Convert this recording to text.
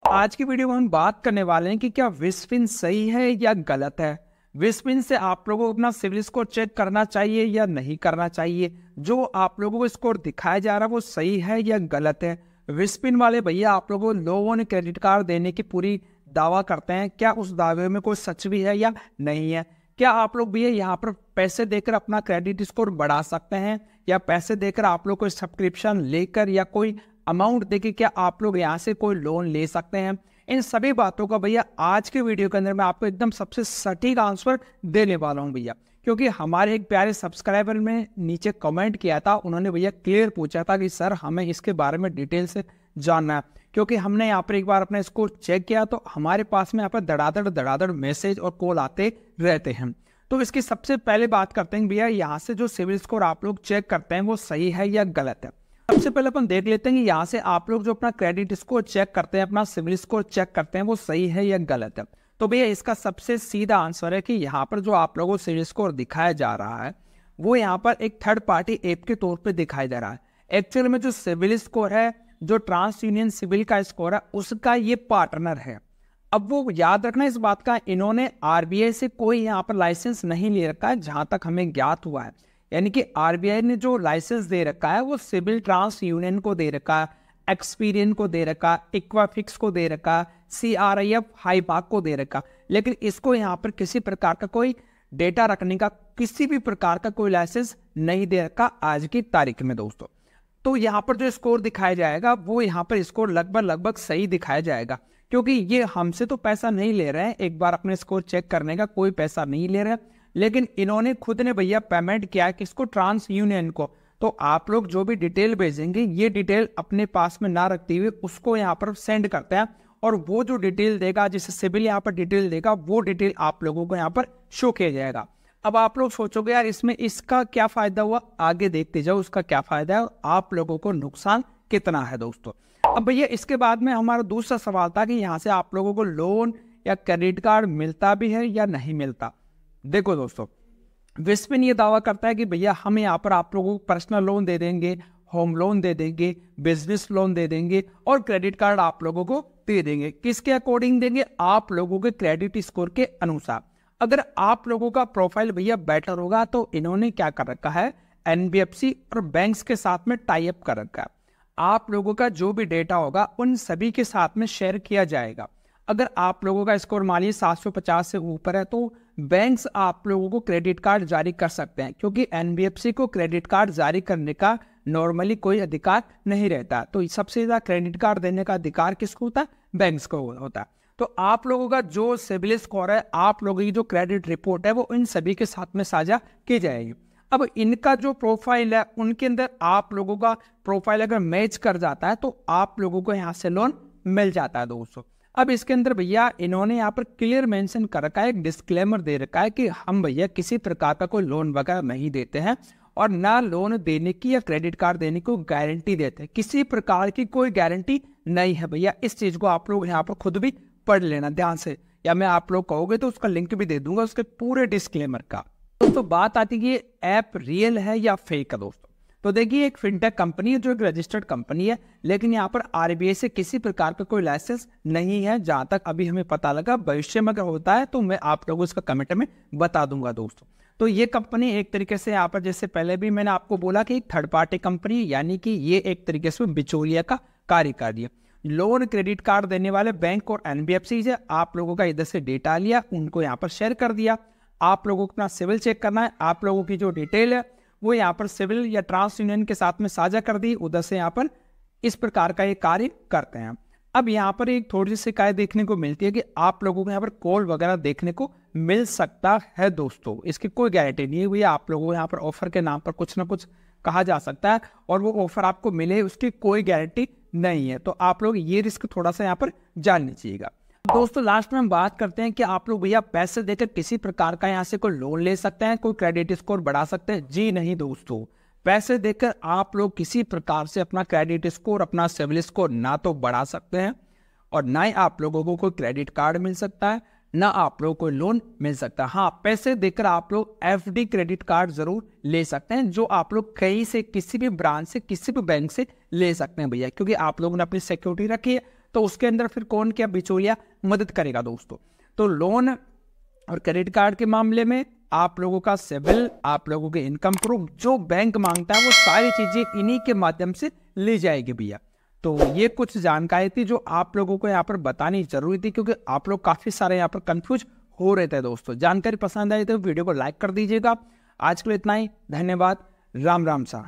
आज की वीडियो में हम बात करने वाले हैं कि क्या विस्पिन सही है या गलत है। विस्पिन से आप लोगों को अपना सिविल स्कोर चेक करना चाहिए या नहीं करना चाहिए। जो आप लोगों को स्कोर दिखाया जा रहा है वो सही है या गलत है। विस्पिन वाले भैया आप लोगों को लोन क्रेडिट कार्ड देने की पूरी दावा करते हैं, क्या उस दावे में कोई सच भी है या नहीं है। क्या आप लोग भैया यहाँ पर पैसे देकर अपना क्रेडिट स्कोर बढ़ा सकते हैं, या पैसे देकर आप लोग कोई सब्सक्रिप्शन लेकर या कोई अमाउंट देके क्या आप लोग यहाँ से कोई लोन ले सकते हैं। इन सभी बातों का भैया आज के वीडियो के अंदर मैं आपको एकदम सबसे सटीक आंसर देने वाला हूँ भैया, क्योंकि हमारे एक प्यारे सब्सक्राइबर में नीचे कमेंट किया था। उन्होंने भैया क्लियर पूछा था कि सर हमें इसके बारे में डिटेल से जानना है, क्योंकि हमने यहाँ पर एक बार अपना स्कोर चेक किया तो हमारे पास में यहाँ पर धड़ाधड़ मैसेज और कॉल आते रहते हैं। तो इसकी सबसे पहले बात करते हैं भैया, यहाँ से जो सिविल स्कोर आप लोग चेक करते हैं वो सही है या गलत है। सबसे पहले अपन देख लेते हैं कि यहाँ से आप लोग जो अपना क्रेडिट स्कोर चेक करते हैं, अपना सिविल स्कोर चेक करते हैं, वो सही है या गलत है। तो भैया इसका सबसे सीधा आंसर है कि यहाँ पर जो आप लोगों को सिविल स्कोर दिखाया जा रहा है वो यहाँ पर एक थर्ड पार्टी ऐप के तौर पे दिखाई दे रहा है। एक्चुअल में जो सिविल स्कोर है, जो ट्रांस यूनियन सिविल का स्कोर है, उसका ये पार्टनर है। अब वो याद रखना इस बात का, इन्होंने आरबीआई से कोई यहाँ पर लाइसेंस नहीं ले रखा है जहां तक हमें ज्ञात हुआ है। यानी कि आरबीआई ने जो लाइसेंस दे रखा है वो सिविल ट्रांस यूनियन को दे रखा है, एक्सपीरियन को दे रखा, इक्वाफिक्स को दे रखा, CRIF हाईपाक को दे रखा, लेकिन इसको यहाँ पर किसी प्रकार का कोई डेटा रखने का किसी भी प्रकार का कोई लाइसेंस नहीं दे रखा आज की तारीख में दोस्तों। तो यहाँ पर जो स्कोर दिखाया जाएगा वो यहाँ पर स्कोर लगभग सही दिखाया जाएगा, क्योंकि ये हमसे तो पैसा नहीं ले रहे हैं, एक बार अपने स्कोर चेक करने का कोई पैसा नहीं ले रहे हैं, लेकिन इन्होंने खुद ने भैया पेमेंट किया है किसको, ट्रांस यूनियन को। तो आप लोग जो भी डिटेल भेजेंगे ये डिटेल अपने पास में ना रखते हुए उसको यहाँ पर सेंड करते हैं, और वो जो डिटेल देगा, जिसे सिविल यहाँ पर डिटेल देगा, वो डिटेल आप लोगों को यहाँ पर शो किया जाएगा। अब आप लोग सोचोगे यार इसमें इसका क्या फायदा हुआ, आगे देखते जाओ उसका क्या फायदा है और आप लोगों को नुकसान कितना है दोस्तों। अब भैया इसके बाद में हमारा दूसरा सवाल था कि यहाँ से आप लोगों को लोन या क्रेडिट कार्ड मिलता भी है या नहीं मिलता। देखो दोस्तों, विस्पिन ये दावा करता है कि भैया हम यहाँ पर आप लोगों को पर्सनल लोन दे देंगे, होम लोन दे देंगे, बिजनेस लोन दे देंगे और क्रेडिट कार्ड आप लोगों को दे देंगे। किसके अकॉर्डिंग देंगे, आप लोगों के क्रेडिट स्कोर के अनुसार। अगर आप लोगों का प्रोफाइल भैया बेटर होगा तो इन्होंने क्या कर रखा है, NBFC और बैंक्स के साथ में टाई अप कर रखा है। आप लोगों का जो भी डेटा होगा उन सभी के साथ में शेयर किया जाएगा। अगर आप लोगों का स्कोर मान लीजिए 750 से ऊपर है तो बैंक्स आप लोगों को क्रेडिट कार्ड जारी कर सकते हैं, क्योंकि NBFC को क्रेडिट कार्ड जारी करने का नॉर्मली कोई अधिकार नहीं रहता। तो सबसे ज्यादा क्रेडिट कार्ड देने का अधिकार किसको होता है, बैंक्स को होता है। तो आप लोगों का जो सिविल स्कोर है, आप लोगों की जो क्रेडिट रिपोर्ट है वो इन सभी के साथ में साझा की जाएगी। अब इनका जो प्रोफाइल है उनके अंदर आप लोगों का प्रोफाइल अगर मैच कर जाता है तो आप लोगों को यहाँ से लोन मिल जाता है दोस्तों। अब इसके अंदर भैया इन्होंने यहाँ पर क्लियर मेंशन कर रखा है, एक डिस्क्लेमर दे रखा है कि हम भैया किसी प्रकार का कोई लोन वगैरह नहीं देते हैं और ना लोन देने की या क्रेडिट कार्ड देने को गारंटी देते हैं। किसी प्रकार की कोई गारंटी नहीं है भैया। इस चीज को आप लोग यहाँ पर खुद भी पढ़ लेना ध्यान से, या मैं आप लोग कहोगे तो उसका लिंक भी दे दूंगा उसके पूरे डिस्क्लेमर का। दोस्तों बात आती है कि ये ऐप रियल है या फेक है दोस्तों। तो देखिए एक फिनटेक कंपनी है जो एक रजिस्टर्ड कंपनी है, लेकिन यहाँ पर आरबीआई से किसी प्रकार का कोई लाइसेंस नहीं है जहां तक अभी हमें पता लगा। भविष्य में अगर होता है तो मैं आप लोगों को इसका कमेंट में बता दूंगा दोस्तों। तो ये कंपनी एक तरीके से यहाँ पर, जैसे पहले भी मैंने आपको बोला कि एक थर्ड पार्टी कंपनी, यानी कि ये एक तरीके से बिचौलिया का कार्य कर रही है। लोन क्रेडिट कार्ड देने वाले बैंक और NBFC से आप लोगों का इधर से डेटा लिया, उनको यहाँ पर शेयर कर दिया। आप लोगों को अपना सिविल चेक करना है, आप लोगों की जो डिटेल है वो यहाँ पर सिविल या ट्रांस यूनियन के साथ में साझा कर दी, उधर से यहाँ पर इस प्रकार का ये कार्य करते हैं। अब यहाँ पर एक थोड़ी सी शिकायत देखने को मिलती है कि आप लोगों को यहाँ पर कॉल वगैरह देखने को मिल सकता है दोस्तों। इसकी कोई गारंटी नहीं है भैया, आप लोगों को यहाँ पर ऑफर के नाम पर कुछ ना कुछ कहा जा सकता है और वो ऑफर आपको मिले उसकी कोई गारंटी नहीं है। तो आप लोग ये रिस्क थोड़ा सा यहाँ पर जान लीजिएगा दोस्तों। लास्ट में हम बात करते हैं कि आप लोग भैया पैसे देकर किसी प्रकार का यहाँ से कोई लोन ले सकते हैं, कोई क्रेडिट स्कोर बढ़ा सकते हैं। जी नहीं दोस्तों, पैसे देकर आप लोग किसी प्रकार से अपना क्रेडिट स्कोर, अपना सिविल स्कोर ना तो बढ़ा सकते हैं और ना ही आप लोगों को कोई क्रेडिट कार्ड मिल सकता है, ना आप लोगों को लोन मिल सकता है। हाँ, पैसे देकर आप लोग FD क्रेडिट कार्ड जरूर ले सकते हैं, जो आप लोग कहीं से किसी भी ब्रांच से किसी भी बैंक से ले सकते हैं भैया, क्योंकि आप लोगों ने अपनी सिक्योरिटी रखी है तो उसके अंदर फिर कौन क्या बिचौलिया मदद करेगा दोस्तों। तो लोन और क्रेडिट कार्ड के मामले में आप लोगों का सिविल, आप लोगों के इनकम प्रूफ जो बैंक मांगता है वो सारी चीजें इन्हीं के माध्यम से ली जाएगी भैया। तो ये कुछ जानकारी थी जो आप लोगों को यहाँ पर बतानी जरूरी थी, क्योंकि आप लोग काफी सारे यहाँ पर कंफ्यूज हो रहे थे दोस्तों। जानकारी पसंद आई तो वीडियो को लाइक कर दीजिएगा। आज के लिए इतना ही, धन्यवाद, राम राम सा।